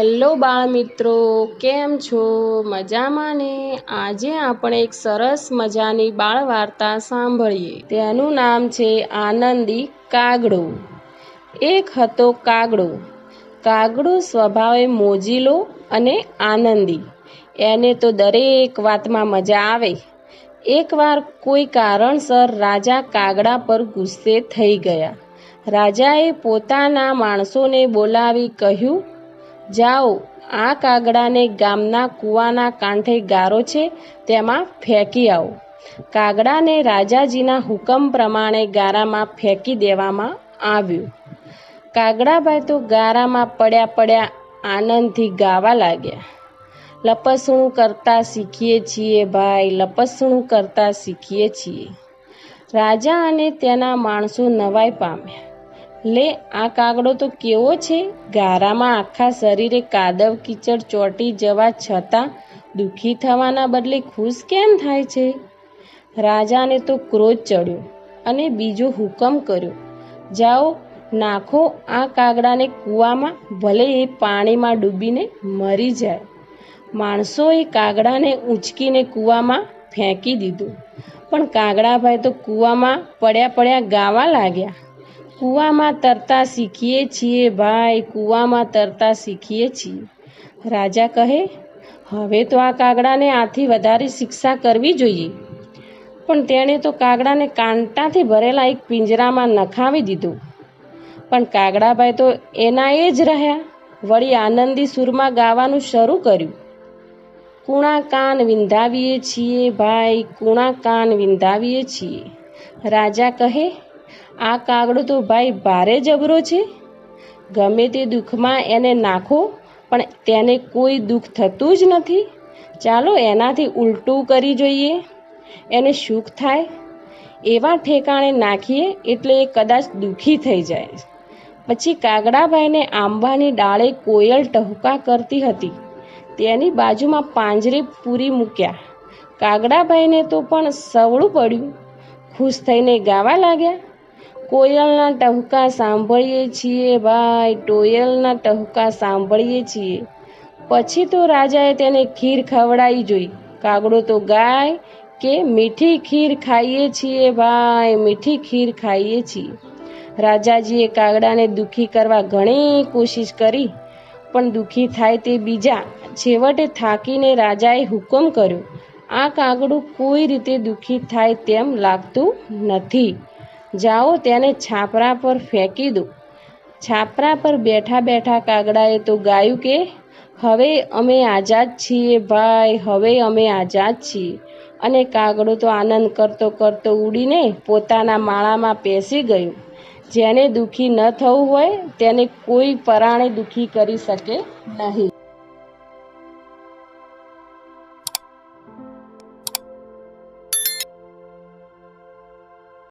Hello બાળ મિત્રો, કેમ છો? મજામાં ને? આજે આપણે એક સરસ મજાની બાળ વાર્તા સાંભળીએ. તેનું નામ છે આનંદી કાગડો. એક હતો કાગડો. કાગડો સ્વભાવે મોજીલો અને આનંદી. એને તો દરેક વાતમાં મજા આવે. એકવાર કોઈ કારણસર રાજા કાગડા પર ગુસ્સે થઈ ગયા. રાજાએ પોતાના માણસોને બોલાવી કહ્યું, જાઓ, આ કાગડાને ગામના કૂવાના કાંઠે ગારો છે તેમાં ફેંકી આવો. કાગડાને રાજાજીના હુકમ પ્રમાણે ગારામાં ફેંકી દેવામાં આવ્યો. કાગડાભાઈ તો ગારામાં પડ્યા આનંદથી ગાવા લાગ્યા. લપસણું કરતા શીખીએ છીએ ભાઈ, લપસણું કરતા શીખીએ છીએ. રાજા અને તેના માણસો નવાઈ પામ્યા. લે, આ કાગડો તો કેવો છે? ગારામાં આખા શરીરે કાદવ કીચડ ચોંટી જવા છતાં દુઃખી થવાના બદલે ખુશ કેમ થાય છે? રાજાને તો ક્રોધ ચડ્યો અને બીજો હુકમ કર્યો, જાઓ, નાખો આ કાગડાને કૂવામાં, ભલે એ પાણીમાં ડૂબીને મરી જાય. માણસોએ કાગડાને ઊંચકીને કૂવામાં ફેંકી દીધું. પણ કાગડાભાઈ તો કૂવામાં પડ્યા ગાવા લાગ્યા, કૂવામાં તરતા શીખીએ છીએ ભાઈ, કૂવામાં તરતા શીખીએ છીએ. રાજા કહે, હવે તો આ કાગડાને આથી વધારે શિક્ષા કરવી જોઈએ. પણ તેણે તો કાગડાને કાંટાથી ભરેલા એક પિંજરામાં નખાવી દીધો. પણ કાગડાભાઈ તો એના એ જ રહ્યા. વળી આનંદી સૂરમાં ગાવાનું શરૂ કર્યું. કૂણા કાન વિંધાવીએ છીએ ભાઈ, કૂણા કાન વિંધાવીએ છીએ. રાજા કહે, આ કાગડો તો ભાઈ ભારે જબરો છે. ગમે તે દુઃખમાં એને નાખો પણ તેને કોઈ દુઃખ થતું જ નથી. ચાલો એનાથી ઉલટું કરી જોઈએ, એને સુખ થાય. એવા ઠેકાણે નાખીએ એટલે એ કદાચ દુઃખી થઈ જાય. પછી કાગડાભાઈને આંબાની ડાળે કોયલ ટહુકા કરતી હતી. તેની બાજુમાં પાંજરે પૂરી મૂક્યા. કાગડાભાઈને તો પણ સવળું પડ્યું. ખુશ થઈને ગાવા લાગ્યા, કોયલના ટહુકા સાંભળીએ છીએ ભાઈ, કોયલના ટહુકા સાંભળીએ છીએ. પછી તો રાજાએ તેને ખીર ખવડાવી જોઈ. કાગડો તો ગાય કે મીઠી ખીર ખાઈએ છીએ ભાઈ, મીઠી ખીર ખાઈએ છીએ. રાજાજીએ કાગડાને દુઃખી કરવા ઘણી કોશિશ કરી, પણ દુઃખી થાય તે બીજા. છેવટે થાકીને રાજાએ હુકમ કર્યો, આ કાગડું કોઈ રીતે દુઃખી થાય તેમ લાગતું નથી. જાઓ, તેને છાપરા પર ફેંકી દો. છાપરા પર બેઠા કાગડાએ તો ગાયું કે, હવે અમે આઝાદ છીએ ભાઈ, હવે અમે આઝાદ છીએ. અને કાગડો તો આનંદ કરતો ઉડીને પોતાના માળામાં પેસી ગયો. જેને દુઃખી ન થવું હોય તેને કોઈ પરાણે દુઃખી કરી શકે નહીં.